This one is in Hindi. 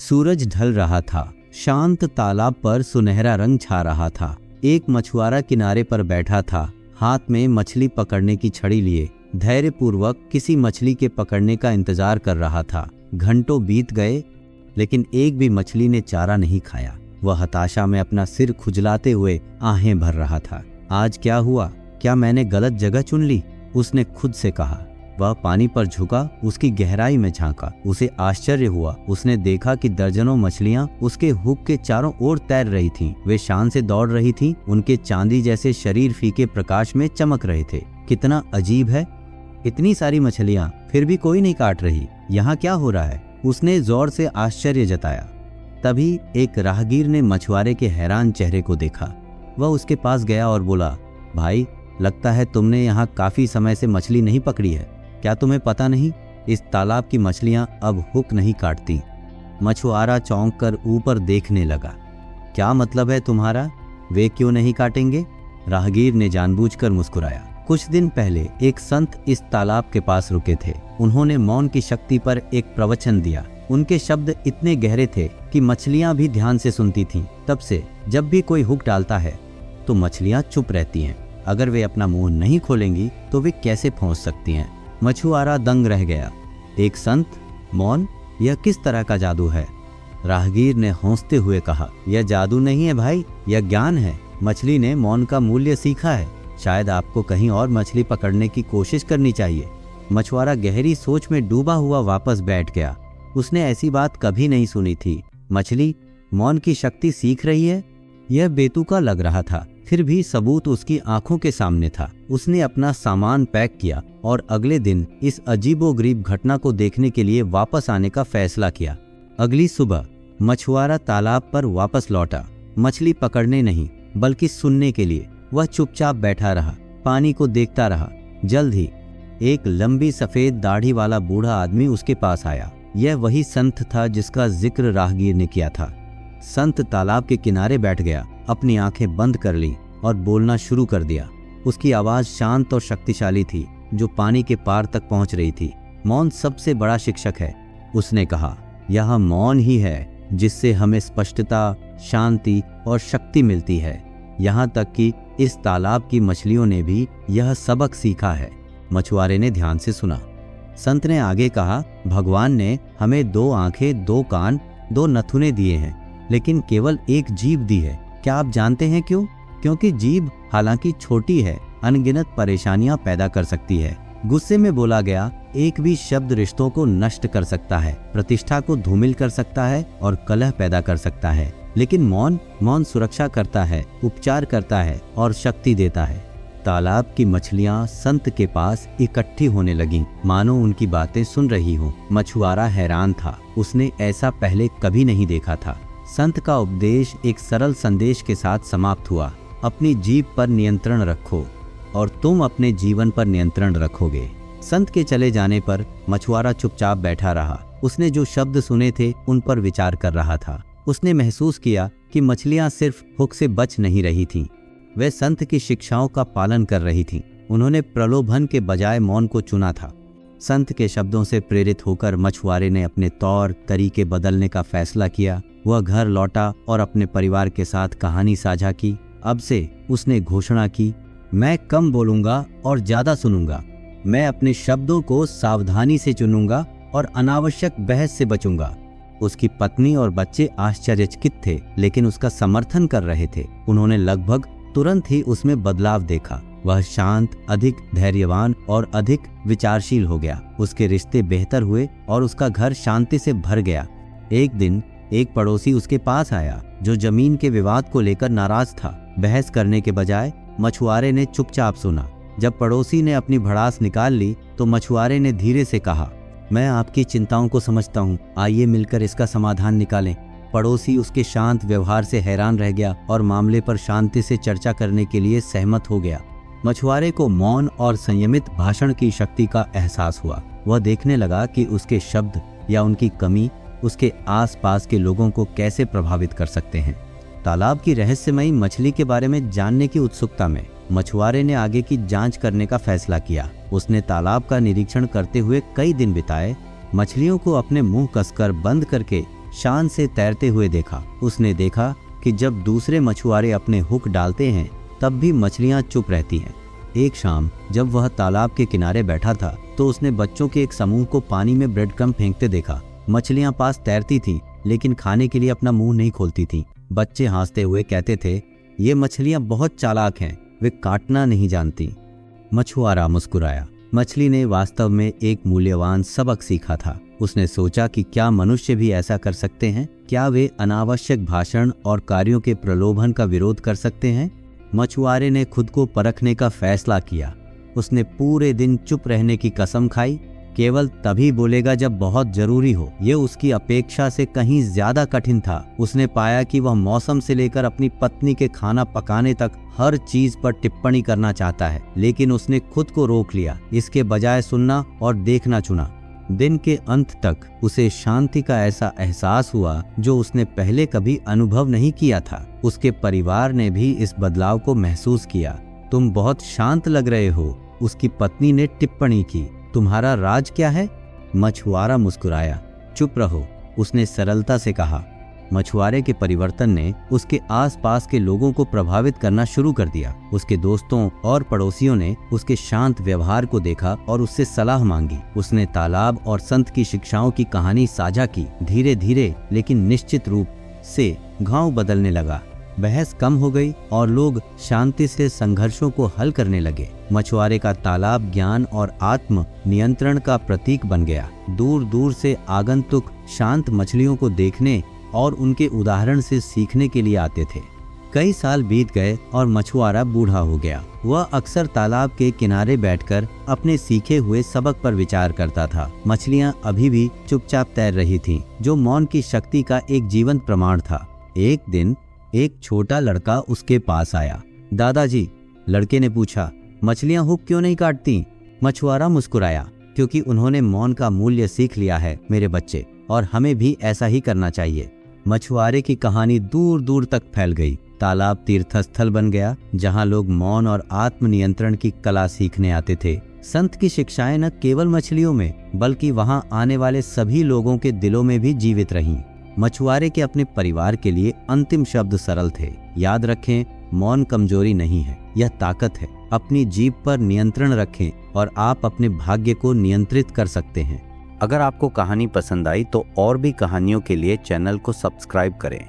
सूरज ढल रहा था। शांत तालाब पर सुनहरा रंग छा रहा था। एक मछुआरा किनारे पर बैठा था, हाथ में मछली पकड़ने की छड़ी लिए धैर्यपूर्वक किसी मछली के पकड़ने का इंतजार कर रहा था। घंटों बीत गए, लेकिन एक भी मछली ने चारा नहीं खाया। वह हताशा में अपना सिर खुजलाते हुए आहें भर रहा था। आज क्या हुआ? क्या मैंने गलत जगह चुन ली? उसने खुद से कहा। वह पानी पर झुका, उसकी गहराई में झांका। उसे आश्चर्य हुआ। उसने देखा कि दर्जनों मछलियां उसके हुक के चारों ओर तैर रही थीं। वे शान से दौड़ रही थीं। उनके चांदी जैसे शरीर फीके प्रकाश में चमक रहे थे। कितना अजीब है, इतनी सारी मछलियां, फिर भी कोई नहीं काट रही। यहाँ क्या हो रहा है? उसने जोर से आश्चर्य जताया। तभी एक राहगीर ने मछुआरे के हैरान चेहरे को देखा। वह उसके पास गया और बोला, भाई, लगता है तुमने यहाँ काफी समय से मछली नहीं पकड़ी है। क्या तुम्हें पता नहीं, इस तालाब की मछलियां अब हुक नहीं काटती। मछुआरा चौंक कर ऊपर देखने लगा। क्या मतलब है तुम्हारा? वे क्यों नहीं काटेंगे? राहगीर ने जानबूझकर मुस्कुराया। कुछ दिन पहले एक संत इस तालाब के पास रुके थे। उन्होंने मौन की शक्ति पर एक प्रवचन दिया। उनके शब्द इतने गहरे थे कि मछलियां भी ध्यान से सुनती थीं। तब से जब भी कोई हुक डालता है तो मछलियां चुप रहती हैं। अगर वे अपना मुंह नहीं खोलेंगी तो वे कैसे पहुंच सकती हैं? मछुआरा दंग रह गया। एक संत, मौन, यह किस तरह का जादू है? राहगीर ने हौंसते हुए कहा, यह जादू नहीं है भाई, यह ज्ञान है। मछली ने मौन का मूल्य सीखा है। शायद आपको कहीं और मछली पकड़ने की कोशिश करनी चाहिए। मछुआरा गहरी सोच में डूबा हुआ वापस बैठ गया। उसने ऐसी बात कभी नहीं सुनी थी। मछली मौन की शक्ति सीख रही है? यह बेतुका लग रहा था, फिर भी सबूत उसकी आंखों के सामने था। उसने अपना सामान पैक किया और अगले दिन इस अजीबोगरीब घटना को देखने के लिए वापस आने का फैसला किया। अगली सुबह मछुआरा तालाब पर वापस लौटा, मछली पकड़ने नहीं बल्कि सुनने के लिए। वह चुपचाप बैठा रहा, पानी को देखता रहा। जल्द ही एक लंबी सफेद दाढ़ी वाला बूढ़ा आदमी उसके पास आया। यह वही संत था जिसका जिक्र राहगीर ने किया था। संत तालाब के किनारे बैठ गया, अपनी आंखें बंद कर ली और बोलना शुरू कर दिया। उसकी आवाज शांत और शक्तिशाली थी, जो पानी के पार तक पहुंच रही थी। मौन सबसे बड़ा शिक्षक है, उसने कहा। यह मौन ही है जिससे हमें स्पष्टता, शांति और शक्ति मिलती है। यहाँ तक कि इस तालाब की मछलियों ने भी यह सबक सीखा है। मछुआरे ने ध्यान से सुना। संत ने आगे कहा, भगवान ने हमें 2 आंखें, 2 कान, 2 नथुने दिए हैं, लेकिन केवल एक जीभ दी है। क्या आप जानते हैं क्यों? क्योंकि जीभ हालांकि छोटी है, अनगिनत परेशानियां पैदा कर सकती है। गुस्से में बोला गया एक भी शब्द रिश्तों को नष्ट कर सकता है, प्रतिष्ठा को धूमिल कर सकता है और कलह पैदा कर सकता है। लेकिन मौन सुरक्षा करता है, उपचार करता है और शक्ति देता है। तालाब की मछलियां संत के पास इकट्ठी होने लगीं, मानो उनकी बातें सुन रही हों। मछुआरा हैरान था, उसने ऐसा पहले कभी नहीं देखा था। संत का उपदेश एक सरल संदेश के साथ समाप्त हुआ। अपनी जीभ पर नियंत्रण रखो और तुम अपने जीवन पर नियंत्रण रखोगे। संत के चले जाने पर मछुआरा चुपचाप बैठा रहा। उसने जो शब्द सुने थे उन पर विचार कर रहा था। उसने महसूस किया कि मछलियां सिर्फ हुक से बच नहीं रही थीं, वे संत की शिक्षाओं का पालन कर रही थीं। उन्होंने प्रलोभन के बजाय मौन को चुना था। संत के शब्दों से प्रेरित होकर मछुआरे ने अपने तौर तरीके बदलने का फैसला किया। वह घर लौटा और अपने परिवार के साथ कहानी साझा की। अब से उसने घोषणा की, मैं कम बोलूंगा और ज्यादा सुनूंगा। मैं अपने शब्दों को सावधानी से चुनूंगा और अनावश्यक बहस से बचूंगा। उसकी पत्नी और बच्चे आश्चर्यचकित थे, लेकिन उसका समर्थन कर रहे थे। उन्होंने लगभग तुरंत ही उसमें बदलाव देखा। वह शांत, अधिक धैर्यवान और अधिक विचारशील हो गया। उसके रिश्ते बेहतर हुए और उसका घर शांति से भर गया। एक दिन एक पड़ोसी उसके पास आया, जो जमीन के विवाद को लेकर नाराज था। बहस करने के बजाय मछुआरे ने चुपचाप सुना। जब पड़ोसी ने अपनी भड़ास निकाल ली तो मछुआरे ने धीरे से कहा, मैं आपकी चिंताओं को समझता हूँ, आइए मिलकर इसका समाधान निकालें। पड़ोसी उसके शांत व्यवहार से हैरान रह गया और मामले पर शांति से चर्चा करने के लिए सहमत हो गया। मछुआरे को मौन और संयमित भाषण की शक्ति का एहसास हुआ। वह देखने लगा कि उसके शब्द या उनकी कमी उसके आसपास के लोगों को कैसे प्रभावित कर सकते हैं। तालाब की रहस्यमयी मछली के बारे में जानने की उत्सुकता में मछुआरे ने आगे की जांच करने का फैसला किया। उसने तालाब का निरीक्षण करते हुए कई दिन बिताए। मछलियों को अपने मुंह कसकर बंद करके शान से तैरते हुए देखा। उसने देखा कि जब दूसरे मछुआरे अपने हुक डालते हैं तब भी मछलियां चुप रहती हैं। एक शाम जब वह तालाब के किनारे बैठा था तो उसने बच्चों के एक समूह को पानी में ब्रेड क्रम्ब फेंकते देखा। मछलियां पास तैरती थीं, लेकिन खाने के लिए अपना मुंह नहीं खोलती थीं। बच्चे हंसते हुए कहते थे, ये मछलियां बहुत चालाक हैं, वे काटना नहीं जानती। मछुआरा मुस्कुराया। मछली ने वास्तव में एक मूल्यवान सबक सीखा था। उसने सोचा कि क्या मनुष्य भी ऐसा कर सकते हैं? क्या वे अनावश्यक भाषण और कार्यों के प्रलोभन का विरोध कर सकते हैं? मछुआरे ने खुद को परखने का फैसला किया। उसने पूरे दिन चुप रहने की कसम खाई। केवल तभी बोलेगा जब बहुत जरूरी हो। ये उसकी अपेक्षा से कहीं ज्यादा कठिन था। उसने पाया कि वह मौसम से लेकर अपनी पत्नी के खाना पकाने तक हर चीज पर टिप्पणी करना चाहता है, लेकिन उसने खुद को रोक लिया। इसके बजाय सुनना और देखना चुना। दिन के अंत तक उसे शांति का ऐसा एहसास हुआ जो उसने पहले कभी अनुभव नहीं किया था। उसके परिवार ने भी इस बदलाव को महसूस किया। तुम बहुत शांत लग रहे हो, उसकी पत्नी ने टिप्पणी की। तुम्हारा राज क्या है? मछुआरा मुस्कुराया। चुप रहो, उसने सरलता से कहा। मछुआरे के परिवर्तन ने उसके आसपास के लोगों को प्रभावित करना शुरू कर दिया। उसके दोस्तों और पड़ोसियों ने उसके शांत व्यवहार को देखा और उससे सलाह मांगी। उसने तालाब और संत की शिक्षाओं की कहानी साझा की। धीरे धीरे लेकिन निश्चित रूप से गांव बदलने लगा। बहस कम हो गई और लोग शांति से संघर्षों को हल करने लगे। मछुआरे का तालाब ज्ञान और आत्म नियंत्रण का प्रतीक बन गया। दूर दूर से आगंतुक शांत मछलियों को देखने और उनके उदाहरण से सीखने के लिए आते थे। कई साल बीत गए और मछुआरा बूढ़ा हो गया। वह अक्सर तालाब के किनारे बैठकर अपने सीखे हुए सबक पर विचार करता था। मछलियां अभी भी चुपचाप तैर रही थीं, जो मौन की शक्ति का एक जीवंत प्रमाण था। एक दिन एक छोटा लड़का उसके पास आया। दादाजी, लड़के ने पूछा, मछलियां हुक क्यों नहीं काटती? मछुआरा मुस्कुराया, क्योंकि उन्होंने मौन का मूल्य सीख लिया है मेरे बच्चे, और हमें भी ऐसा ही करना चाहिए। मछुआरे की कहानी दूर दूर तक फैल गई। तालाब तीर्थस्थल बन गया, जहां लोग मौन और आत्मनियंत्रण की कला सीखने आते थे। संत की शिक्षाएं न केवल मछलियों में, बल्कि वहां आने वाले सभी लोगों के दिलों में भी जीवित रहीं। मछुआरे के अपने परिवार के लिए अंतिम शब्द सरल थे। याद रखें, मौन कमजोरी नहीं है, यह ताकत है। अपनी जीभ पर नियंत्रण रखें और आप अपने भाग्य को नियंत्रित कर सकते हैं। अगर आपको कहानी पसंद आई तो और भी कहानियों के लिए चैनल को सब्सक्राइब करें।